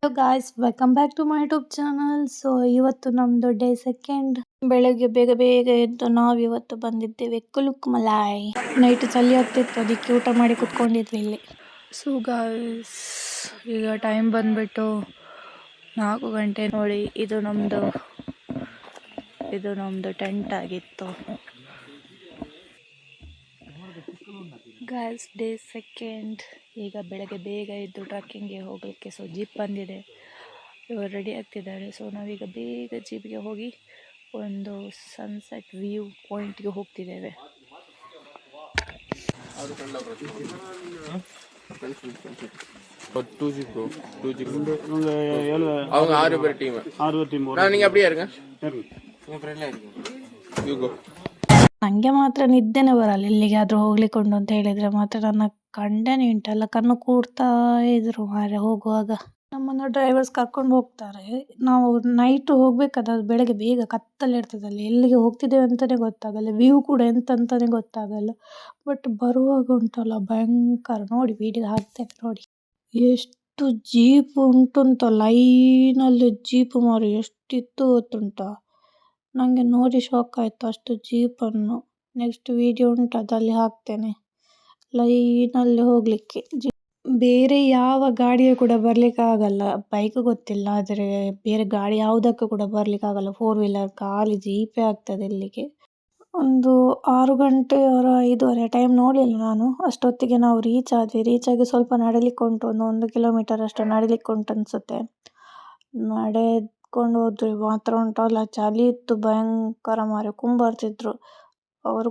Hello guys, welcome back to my YouTube channel. So ಇವತ್ತು ನಮ್ಮದು day second. ಬೆಳಗ್ಗೆ ಬೇಗ ಬೇಗ ಎದ್ದು ನಾವು ಇವತ್ತು ಬಂದಿದ್ದೇವೆ ಕುಲುಕ್ ಮಲಾಯ್. ನೈಟ್ ಚಳಿ ಆಗ್ತಿತ್ತು, ಅದಕ್ಕೆ ಊಟ ಮಾಡಿ ಕುತ್ಕೊಂಡಿದ್ವಿ ಇಲ್ಲಿ. ಸೊ ಗಾಯ್ಸ್, ಈಗ ಟೈಮ್ ಬಂದ್ಬಿಟ್ಟು 4 ಗಂಟೆ. ನೋಡಿ, ಇದು ನಮ್ಮದು ಟೆಂಟ್ ಆಗಿತ್ತು. Guys, day second. ಈಗ ಬೆಳಗ್ಗೆ ಬೇಗ ಎದ್ದು ಟ್ರಕ್ಕಿಂಗ್ಗೆ ಹೋಗಲಿಕ್ಕೆ. ಸೊ ಜೀಪ್ ಬಂದಿದೆ, ಇವರು ರೆಡಿ ಆಗ್ತಿದ್ದಾರೆ. ಸೊ ನಾವೀಗ ಬೇಗ ಜೀಪ್ಗೆ ಹೋಗಿ ಒಂದು ಸನ್ಸೆಟ್ ವ್ಯೂ ಪಾಯಿಂಟ್ಗೆ ಹೋಗ್ತಿದ್ದೇವೆ. ನನಗೆ ಮಾತ್ರ ನಿದ್ದೆನೇ ಬರಲ್ಲ ಎಲ್ಲಿಗಾದ್ರೂ ಹೋಗ್ಲಿಕ್ಕೊಂಡು ಅಂತ ಹೇಳಿದ್ರೆ ಮಾತ್ರ. ನನ್ನ ಗಂಡನೇ ಉಂಟಲ್ಲ ಕಣ್ಣು ಕೂಡ್ತಾ ಇದ್ರು ಮಾರೆ ಹೋಗುವಾಗ. ನಮ್ಮನ್ನು ಡ್ರೈವರ್ಸ್ ಕರ್ಕೊಂಡು ಹೋಗ್ತಾರೆ. ನಾವು ನೈಟ್ ಹೋಗ್ಬೇಕಾದ್ರೆ ಬೆಳಗ್ಗೆ ಬೇಗ ಕತ್ತಲಿರ್ತದಲ್ಲ, ಎಲ್ಲಿಗೆ ಹೋಗ್ತಿದ್ದೇವೆ ಅಂತಲೇ ಗೊತ್ತಾಗಲ್ಲ, ವ್ಯೂ ಕೂಡ ಎಂತಂತಾನೆ ಗೊತ್ತಾಗಲ್ಲ. ಬಟ್ ಬರುವಾಗ ಉಂಟಲ್ಲ ಭಯಂಕರ. ನೋಡಿ, ವಿಡಿಯೋ ಹಾಕ್ತೇನೆ ನೋಡಿ, ಎಷ್ಟು ಜೀಪ್ ಉಂಟುಂಟ, ಲೈನಲ್ಲಿ ಜೀಪ್ ಮಾರು ಎಷ್ಟಿತ್ತು ಗೊತ್ತುಂಟ. ನನಗೆ ನೋಡಿ ಶಾಕ್ ಆಯಿತು ಅಷ್ಟು ಜೀಪನ್ನು. ನೆಕ್ಸ್ಟ್ ವಿಡಿಯೋ ಉಂಟು, ಅದಲ್ಲಿ ಹಾಕ್ತೇನೆ. ಲೈನಲ್ಲಿ ಹೋಗಲಿಕ್ಕೆ ಬೇರೆ ಯಾವ ಗಾಡಿಯು ಕೂಡ ಬರಲಿಕ್ಕಾಗಲ್ಲ. ಬೈಕ್ ಗೊತ್ತಿಲ್ಲ, ಆದರೆ ಬೇರೆ ಗಾಡಿ ಯಾವುದಕ್ಕೂ ಕೂಡ ಬರಲಿಕ್ಕಾಗಲ್ಲ. 4 ವೀಲರ್ ಖಾಲಿ ಜೀಪೇ ಆಗ್ತದೆ ಇಲ್ಲಿಗೆ. ಒಂದು 6 ಗಂಟೆ 5:30 ಟೈಮ್ ನೋಡಲಿಲ್ಲ ನಾನು. ಅಷ್ಟೊತ್ತಿಗೆ ನಾವು ರೀಚ್ ಆಗಿ ಸ್ವಲ್ಪ ನಡಿಲಿಕ್ಕೆ ಉಂಟು, ಒಂದು ಕಿಲೋಮೀಟರ್ ಅಷ್ಟು ನಡಿಲಿಕ್ಕೆ ಉಂಟು ಅನಿಸುತ್ತೆ. ನಡೆದ್ಕೊಂಡು ಹೋದ್ವಿ. ಮಾತ್ರ ಉಂಟಲ್ಲ ಚಳಿ ಇತ್ತು ಭಯಂಕರ ಮಾರೆ. ಕುಂಬರ್ತಿದ್ರು ಅವರು,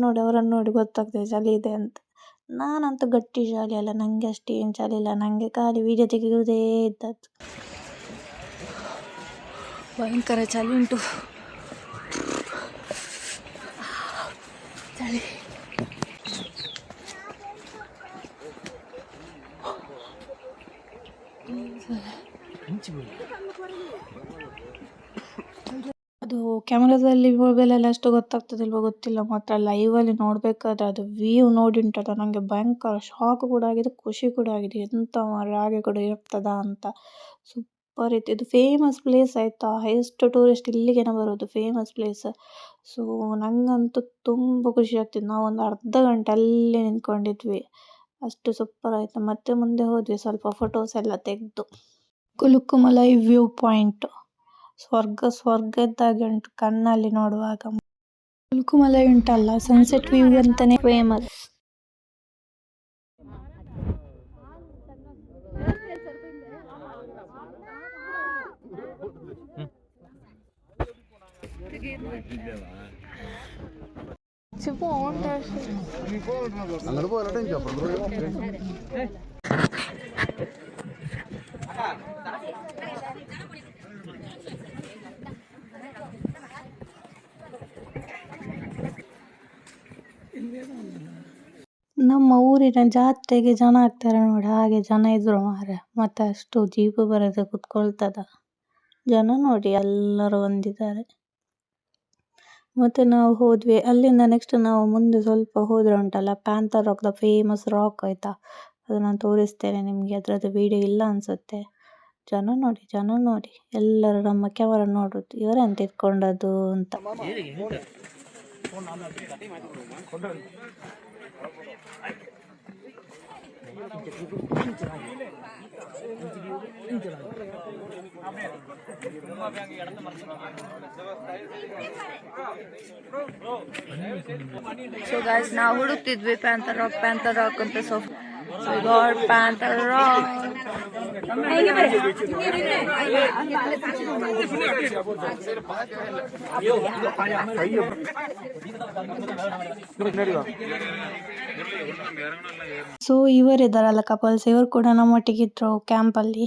ನೋಡಿ ಅವರನ್ನು ನೋಡಿ ಗೊತ್ತಾಗ್ತದೆ ಚಳಿ ಇದೆ ಅಂತ. ನಾನಂತೂ ಗಟ್ಟಿ ಚಳಿ ಅಲ್ಲ, ನನಗೆ ಅಷ್ಟೇನು ಚಳಿ ಇಲ್ಲ. ನನಗೆ ಖಾಲಿ ವಿಡಿಯೋ ತೆಗೆಯುವುದೇ ಇದ್ದದ್ದು. ಭಯಂಕರ ಚಳಿ ಉಂಟು, ಚಳಿ. ಅದು ಕ್ಯಾಮರಾದಲ್ಲಿ ಮೊಬೈಲಲ್ಲಿ ಅಷ್ಟು ಗೊತ್ತಾಗ್ತದಿಲ್ವ ಗೊತ್ತಿಲ್ಲ, ಮಾತ್ರ ಲೈವಲ್ಲಿ ನೋಡಬೇಕಾದ್ರೆ ಅದು ವ್ಯೂ ನೋಡಿ ಉಂಟಲ್ಲ, ನನಗೆ ಭಯಂಕರ ಶಾಕ್ ಕೂಡ ಆಗಿದೆ, ಖುಷಿ ಕೂಡ ಆಗಿದೆ. ಎಂತ ಮಾರ್ರೆ, ಹಾಗೆ ಕೂಡ ಇರ್ತದಾ ಅಂತ. ಸೂಪರ್ ಇತ್ತು. ಇದು ಫೇಮಸ್ ಪ್ಲೇಸ್ ಆಯಿತಾ, ಎಷ್ಟು ಟೂರಿಸ್ಟ್ ಇಲ್ಲಿಗೇನೆ ಬರೋದು, ಫೇಮಸ್ ಪ್ಲೇಸ್. ಸೊ ನನಗಂತೂ ತುಂಬ ಖುಷಿ ಆಗ್ತಿತ್ತು. ನಾವು ಒಂದು ಅರ್ಧ ಗಂಟೆ ಅಲ್ಲೇ ನಿಂತ್ಕೊಂಡಿದ್ವಿ, ಅಷ್ಟು ಸೂಪರ್ ಆಯಿತು. ಮತ್ತೆ ಮುಂದೆ ಹೋದ್ವಿ, ಸ್ವಲ್ಪ ಫೋಟೋಸ್ ಎಲ್ಲ ತೆಗೆದು. ಕುಲುಕ್ ಮಲಾಯ್ ವ್ಯೂ ಪಾಯಿಂಟ್ ಸ್ವರ್ಗ ಇದ್ದಾಗೆ ಉಂಟು ಕಣ್ಣಲ್ಲಿ ನೋಡುವಾಗ. ಕುಲುಕ್ ಮಲಾಯ್ ಉಂಟಲ್ಲ, ಸನ್ಸೆಟ್ ವ್ಯೂ ಅಂತಾನೆ ಫೇಮಸ್. ನಮ್ಮ ಊರಿನ ಜಾತ್ರೆಗೆ ಜನ ಆಗ್ತಾರೆ ನೋಡಿ, ಹಾಗೆ ಜನ ಇದ್ರು ಮಾರ್ರೆ. ಮತ್ತೆ ಅಷ್ಟು ಜೀಪು ಬರದೆ ಕುತ್ಕೊಳ್ತದ ಜನ ನೋಡಿ, ಎಲ್ಲರೂ ಬಂದಿದ್ದಾರೆ. ಮತ್ತೆ ನಾವು ಹೋದ್ವಿ ಅಲ್ಲಿಂದ. ನೆಕ್ಸ್ಟ್ ನಾವು ಮುಂದೆ ಸ್ವಲ್ಪ ಹೋದ್ರೆ ಉಂಟಲ್ಲ panther rock, the famous rock ಆಯ್ತಾ, ಅದು ನಾನು ತೋರಿಸ್ತೇನೆ ನಿಮಗೆ. ಅದರದ್ದು ವಿಡಿಯೋ ಇಲ್ಲ ಅನ್ಸುತ್ತೆ. ಜನ ನೋಡಿ ಎಲ್ಲರೂ ನಮ್ಮ ಕ್ಯಾಮರಾ ನೋಡುದು, ಇವರೆಂತ ಇಟ್ಕೊಂಡದ್ದು ಅಂತ. ಸೊ ಗಾಯ್ಸ್, ನಾವು ಹುಡುಕ್ತಿದ್ವಿ ಪ್ಯಾಂಥರ್ ರಾಕ್ ಅಂತ. So we got Panther Rock. So ಇವರಿದ್ದಾರಲ್ಲ ಕಪಲ್ಸ್, ಇವರು ಕೂಡ ನಮ್ಮೊಟ್ಟಿಗೆ ಇದ್ರು ಕ್ಯಾಂಪಲ್ಲಿ.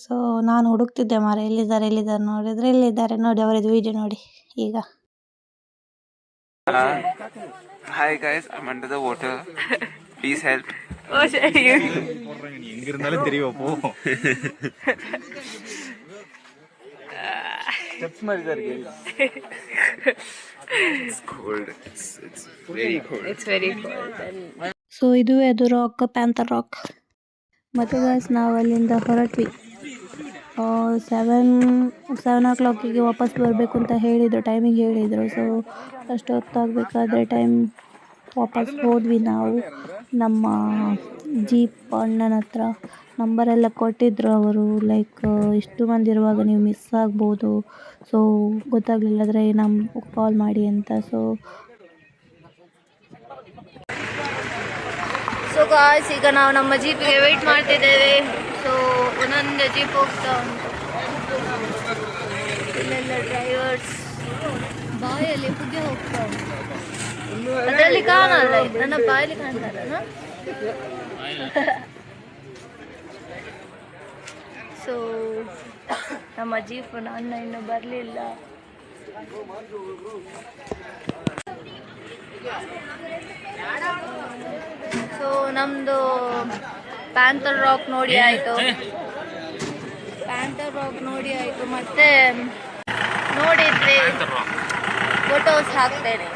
ಸೊ ನಾನು ಹುಡುಕ್ತಿದ್ದೆ ಮಾರೆ, ಎಲ್ಲಿದ್ದಾರೆ ನೋಡಿದ್ರೆ ಎಲ್ಲಿದ್ದಾರೆ ನೋಡಿ, ಅವರದ್ದು ವಿಡಿಯೋ ನೋಡಿ ಈಗ. Hi guys, I'm under the water. Please help. எங்கிருந்தாலும் தெரியும் போ. ஸ்டெப்ஸ் மாதிரி தான் இருக்கு. It's cold. It's very cold. It's very cold. So ಇದುವೇ ಅದು ರಾಕ್, ಪ್ಯಾಂಥರ್ ರಾಕ್. ಮತ್ತು ಗಾಯ್ಸ್ ನಾವು ಅಲ್ಲಿಂದ ಹೊರಟ್ವಿ. ಸೆವೆನ್ ಓ ಕ್ಲಾಕಿಗೆ ವಾಪಸ್ ಬರಬೇಕು ಅಂತ ಹೇಳಿದರು, ಟೈಮಿಂಗ್ ಹೇಳಿದರು. ಸೊ ಅಷ್ಟು ಹೊತ್ತಾಗಬೇಕಾದ್ರೆ ವಾಪಸ್ ಹೋದ್ವಿ ನಾವು. ನಮ್ಮ ಜೀಪ್ ಅಣ್ಣನ ಹತ್ರ ನಂಬರೆಲ್ಲ ಕೊಟ್ಟಿದ್ದರು ಅವರು, ಲೈಕ್ ಇಷ್ಟು ಮಂದಿ ಇರುವಾಗ ನೀವು ಮಿಸ್ ಆಗ್ಬೋದು, ಸೊ ಗೊತ್ತಾಗಲಿಲ್ಲದ್ರೆ ಕಾಲ್ ಮಾಡಿ ಅಂತ. ಸೊ ಗಾಯ್ಸ್, ಈಗ ನಾವು ನಮ್ಮ ಜೀಪಿಗೆ ವೆಯ್ಟ್ ಮಾಡ್ತಿದ್ದೇವೆ. ಸೊ ಒಂದೊಂದೇ ಜೀಪ್ ಹೋಗ್ತಾ ಉಂಟು. ಇಲ್ಲೆಲ್ಲ ಡ್ರೈವರ್ಸ್ ಬಾಯಲ್ಲಿ ಪುಗ್ಗೆ ಹೋಗ್ತಾ ಉಂಟು. ಅದರಲ್ಲಿ ಕಾಣಲ್ಲ, ನನ್ನ ಬಾಯಲ್ಲಿ ಕಾಣ್ತಲ್ಲ. ಸೊ ನಮ್ಮ ಜೀಪ್ ಅಣ್ಣ ಇನ್ನೂ ಬರಲಿಲ್ಲ. ಸೊ ನಮ್ಮದು ಪ್ಯಾಂಥರ್ ರಾಕ್ ನೋಡಿ ಆಯಿತು. ಮತ್ತೆ ನೋಡಿದ್ವಿ, ಫೋಟೋಸ್ ಹಾಕ್ತೇನೆ.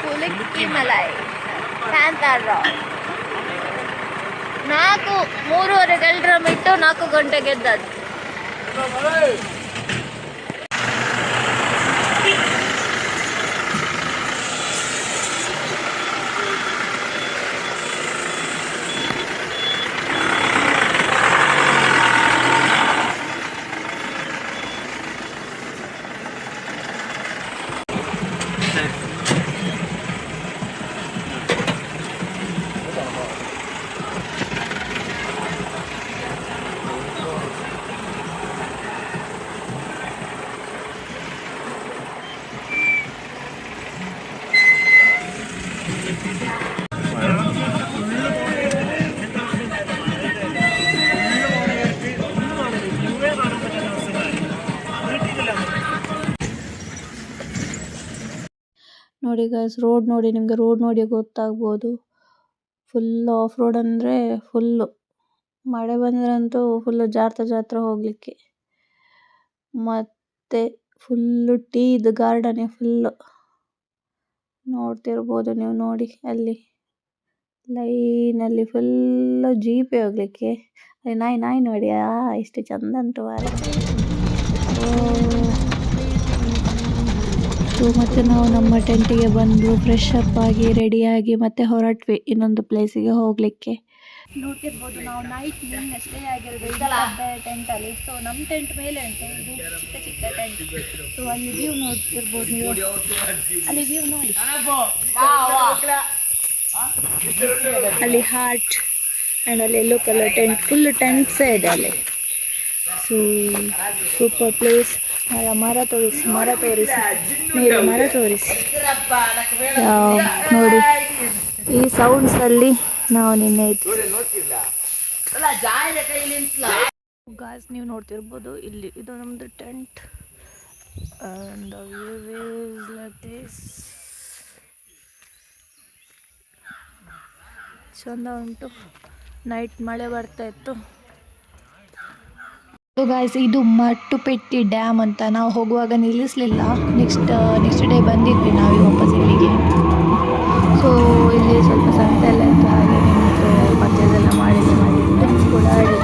ಕುಲಿಕ್ಕಿಮಲೈ ಪ್ಯಾಂಥರ್ ರಾಕ್ 3:30 ಗಂಟೆ ಬಿಟ್ಟು 4 ಗಂಟೆಗೆ ಎದ್ದದ್ದು. ನೋಡಿ ಗೈಸ್, ರೋಡ್ ನೋಡಿ, ನಿಮಗೆ ರೋಡ್ ನೋಡಿ ಗೊತ್ತಾಗ್ಬೋದು. ಫುಲ್ ಆಫ್ ರೋಡ್ ಅಂದರೆ ಫುಲ್ಲು ಮಳೆ ಬಂದ್ರಂತೂ ಫುಲ್ಲು ಜಾರ್ತಾ ಹೋಗಲಿಕ್ಕೆ. ಮತ್ತು ಫುಲ್ಲು ಟೀದು ಗಾರ್ಡನೇ ಫುಲ್ಲು ನೋಡ್ತಿರ್ಬೋದು ನೀವು. ನೋಡಿ ಅಲ್ಲಿ ಲೈನಲ್ಲಿ ಫುಲ್ಲು ಜೀಪೇ ಹೋಗಲಿಕ್ಕೆ. ಅಲ್ಲಿ ನಾಯಿ ನೋಡಿ, ಎಷ್ಟು ಚಂದ ಉಂಟು ವಾರ. ಮತ್ತು ನಾವು ನಮ್ಮ ಟೆಂಟಿಗೆ ಬಂದು ಫ್ರೆಶ್ ಅಪ್ ಆಗಿ ರೆಡಿಯಾಗಿ ಮತ್ತೆ ಹೊರಟ್ವಿ ಇನ್ನೊಂದು ಪ್ಲೇಸಿಗೆ ಹೋಗಲಿಕ್ಕೆ. ನೋಡ್ತಿರ್ಬೋದು, ನಾವು ನೈಟ್ ನಿನ್ನೆ ಸ್ಟೇ ಆಗಿರೋದು ಟೆಂಟಲ್ಲಿ. ಸೊ ನಮ್ಮ ಟೆಂಟ್ ಮೇಲೆ ಉಂಟು, ಇದು ಚಿಕ್ಕ ಟೆಂಟ್. ಸೊ ಅಲ್ಲಿ ವ್ಯೂ ನೋಡ್ತಿರ್ಬೋದು ನೀವು, ಅಲ್ಲಿ ವ್ಯೂ ನೋಡಿ, ಅಲ್ಲಿ ಹಾರ್ಟ್ ಆ್ಯಂಡ್ ಅಲ್ಲಿ ಯೆಲ್ಲೋ ಕಲರ್ ಟೆಂಟ್, ಫುಲ್ ಟೆಂಟ್ಸೇ ಇದೆ ಅಲ್ಲಿ. So super place. ಮರ ತೋರಿಸಿ ಮೇಲೆ ಮರ ತೋರಿಸಿ. ನೋಡಿ ಈ ಸೌಂಡ್ಸಲ್ಲಿ ನಾವು ನಿನ್ನೆ ಗಾಯ್ಸ್, ನೀವು ನೋಡ್ತಿರ್ಬೋದು ಇಲ್ಲಿ ಇದು ನಮ್ಮದು ಟೆಂಟ್. And like this. ಚಂದ ಉಂಟು. ನೈಟ್ ಮಳೆ ಬರ್ತಾ ಇತ್ತು. ಸೊ ಗಾಯ್ಸ್, ಇದು ಮಟ್ಟುಪೆಟ್ಟಿ ಡ್ಯಾಮ್ ಅಂತ. ನಾವು ಹೋಗುವಾಗ ನಿಲ್ಲಿಸಲಿಲ್ಲ, ನೆಕ್ಸ್ಟ್ ಡೇ ಬಂದಿದ್ವಿ ನಾವು ವಾಪಸ್ ಇಲ್ಲಿಗೆ. ಸೊ ಇಲ್ಲಿ ಸ್ವಲ್ಪ ಸಂತೆ ಎಲ್ಲ ಇತ್ತು, ಹಾಗೆ ನಿಂತು ಪರ್ಚೇಸ್ ಎಲ್ಲ ಮಾಡಿದ್ದು ಕೂಡ ಆಡಿದ್ವಿ.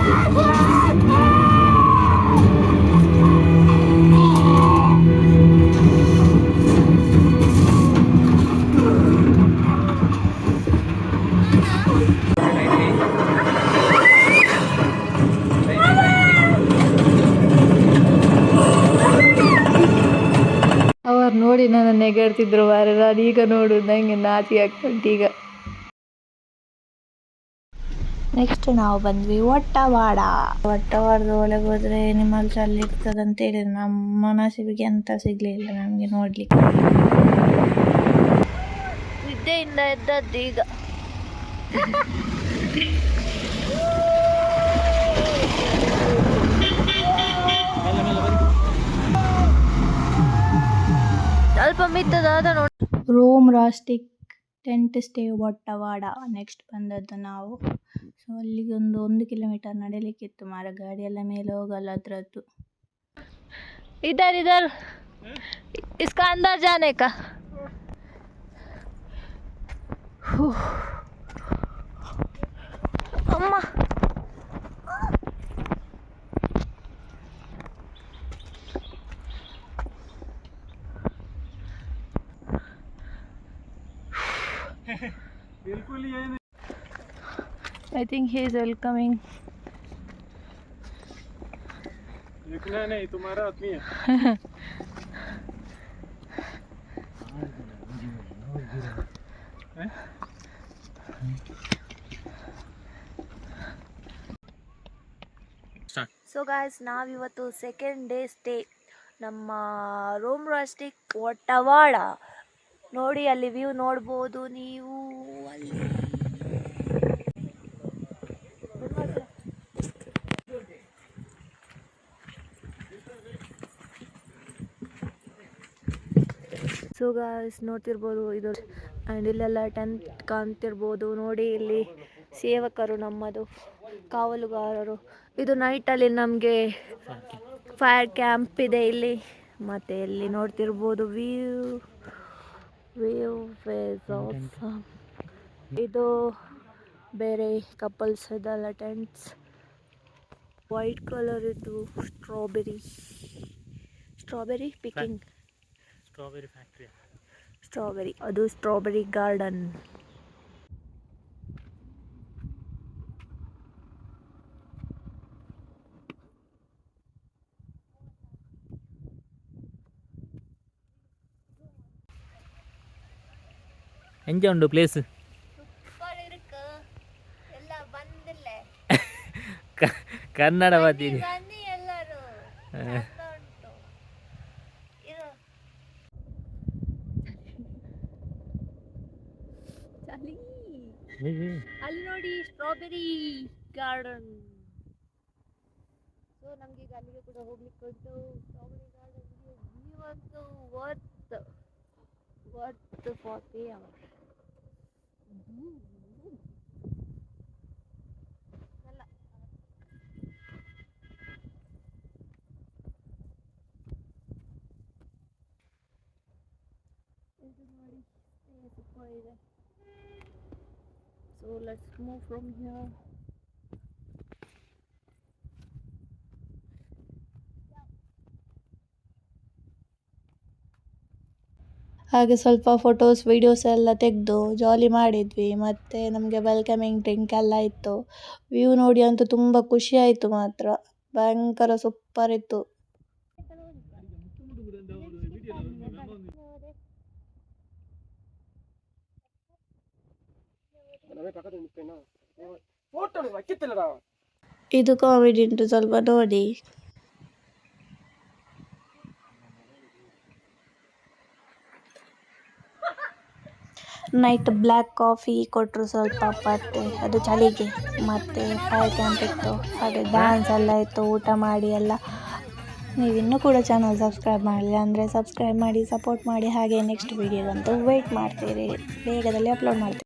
ನೋಡಿ ನನ್ನ ನೆಗೆಡ್ತಿದ್ರು ಮಾರೆ. ನಾನು ಈಗ ನೋಡು ನನಗೆ ನಾಚಿಕೆ ಆಗ್ತುಂಟು ಈಗ. ನೆಕ್ಸ್ಟ್ ನಾವು ಬಂದ್ವಿ ವಟ್ಟವಾಡದ ಒಳಗೆ ಹೋದರೆ ನಿಮ್ಮಲ್ಲಿ ಚಲ್ಲಿ ಇರ್ತದಂತ ಹೇಳಿದ್ರು. ನಮ್ಮ ನಸೀಬಿಗೆ ಅಂತ ಸಿಗಲಿಲ್ಲ ನಮಗೆ ನೋಡ್ಲಿಕ್ಕೆ. ನಿದ್ದೆಯಿಂದ ಎದ್ದದ್ದು ಈಗ. ಸ್ವಲ್ಪ ಮಿತ್ತದಾದ ನೋಡಿ. ರೋಮ್ ರಾಸ್ಟಿಕ್ ಟೆಂಟ್ ಸ್ಟೇ ವಟ್ಟವಾಡ ನೆಕ್ಸ್ಟ್ ಬಂದದ್ದು ನಾವು. ಸೊ ಅಲ್ಲಿಗೆ 1 ಕಿಲೋಮೀಟರ್ ನಡೀಲಿಕ್ಕಿತ್ತು ಮಾರ, ಗಾಡಿ ಎಲ್ಲ ಮೇಲೆ ಹೋಗಲ್ಲ ಅದ್ರದ್ದು. इधर इसका अंदर जाने का. अम्मा I think he is welcoming. देखना नहीं तुम्हारा आदमी है. ಸೊ ಗಾಯ್ಸ್ ನಾವಿವತ್ತು ಸೆಕೆಂಡ್ ಡೇ ಸ್ಟೇ ನಮ್ಮ ರೋಮ್ ರಾಸ್ಟಿಕ್ ಒಟ್ಟವಾಡ ನೋಡಿ, ಅಲ್ಲಿ ವ್ಯೂ ನೋಡ್ಬೋದು ನೀವು. ಅಲ್ಲಿ ಸೊ ಗಾಯ್ಸ್ ನೋಡ್ತಿರ್ಬೋದು ಇದು, ಆ್ಯಂಡ್ ಇಲ್ಲೆಲ್ಲ ಟೆಂಟ್ ಕಾಣ್ತಿರ್ಬೋದು ನೋಡಿ. ಇಲ್ಲಿ ಸೇವಕರು ನಮ್ಮದು ಕಾವಲುಗಾರರು. ಇದು ನೈಟಲ್ಲಿ ನಮಗೆ ಫೈರ್ ಕ್ಯಾಂಪ್ ಇದೆ ಇಲ್ಲಿ. ಮತ್ತು ಇಲ್ಲಿ ನೋಡ್ತಿರ್ಬೋದು ವ್ಯೂ ಇಸ್ ಆಸಮ್. ಇದು ಬೇರೆ ಕಪಲ್ಸ್ ಇದೆಲ್ಲ ಟೆಂಟ್ಸ್. ವೈಟ್ ಕಲರ್ ಇದು strawberry picking. Strawberry factory. Strawberry, ಅದು ಸ್ಟ್ರಾಬೆರಿ ಗಾರ್ಡನ್. ಎಂಜ ಉಂಡು ಪ್ಲೇಸ್. ಸೂಪರ್ ಇருக்கு. ಎಲ್ಲ ಬಂದಿಲ್ಲ. ಕನ್ನಡ ಮಾತೀನಿ. ಬನ್ನಿ ಎಲ್ಲರೂ. ಚಂದ ಉಂಟು. ಇರು. ಚಳಿ. ಅಲ್ಲಿ ನೋಡಿ ಸ್ಟ್ರಾಬೆರಿ ಗಾರ್ಡನ್. ಸೊ ನಮ್ಗೆ ಈಗ ಅಲ್ಲಿಗೆ ಕೂಡ ಹೋಗ್ಲಿಕ್ಕೆ ಉಂಟು. ಸ್ಟ್ರಾಬೆರಿ ಗಾರ್ಡನ್ಗೆ ನೀವಂತೂ ವರ್ತ್ ಫಾರ್ ಪೇ ಅವರ್. ಅಲ್ಲ ಇದು ನೋಡಿ ಸೂಪರ್ ಇದೆ. So let's move from here. ಹಾಗೆ ಸ್ವಲ್ಪ ಫೋಟೋಸ್ ವೀಡಿಯೋಸ್ ಎಲ್ಲ ತೆಗೆದು ಜಾಲಿ ಮಾಡಿದ್ವಿ. ಮತ್ತು ನಮಗೆ ವೆಲ್ಕಮಿಂಗ್ ಡ್ರಿಂಕ್ ಎಲ್ಲ ಇತ್ತು. ವ್ಯೂ ನೋಡಿ ಅಂತೂ ತುಂಬ ಖುಷಿ ಆಯಿತು ಮಾತ್ರ. ಭಯಂಕರ ಸೂಪರ್ ಇತ್ತು. ಇದು ಕಾಮಿಡಿ ಉಂಟು, ಸ್ವಲ್ಪ ನೋಡಿ. ನೈಟ್ ಬ್ಲ್ಯಾಕ್ ಕಾಫಿ ಕೊಟ್ಟರು ಸ್ವಲ್ಪ ಪತ್ತೆ, ಅದು ಚಳಿಗೆ. ಮತ್ತು ಫೈರ್ ಕ್ಯಾಂಪ್ ಇತ್ತು, ಹಾಗೆ ಡ್ಯಾನ್ಸ್ ಎಲ್ಲ ಇತ್ತು. ಊಟ ಮಾಡಿ ಎಲ್ಲ. ನೀವಿನ್ನೂ ಕೂಡ ಚಾನಲ್ ಸಬ್ಸ್ಕ್ರೈಬ್ ಮಾಡಲಿಲ್ಲ ಅಂದರೆ ಸಬ್ಸ್ಕ್ರೈಬ್ ಮಾಡಿ, ಸಪೋರ್ಟ್ ಮಾಡಿ. ಹಾಗೆ ನೆಕ್ಸ್ಟ್ ವೀಡಿಯೋಗಂತೂ ವೆಯ್ಟ್ ಮಾಡ್ತೀರಿ, ಬೇಗದಲ್ಲಿ ಅಪ್ಲೋಡ್ ಮಾಡ್ತೀವಿ.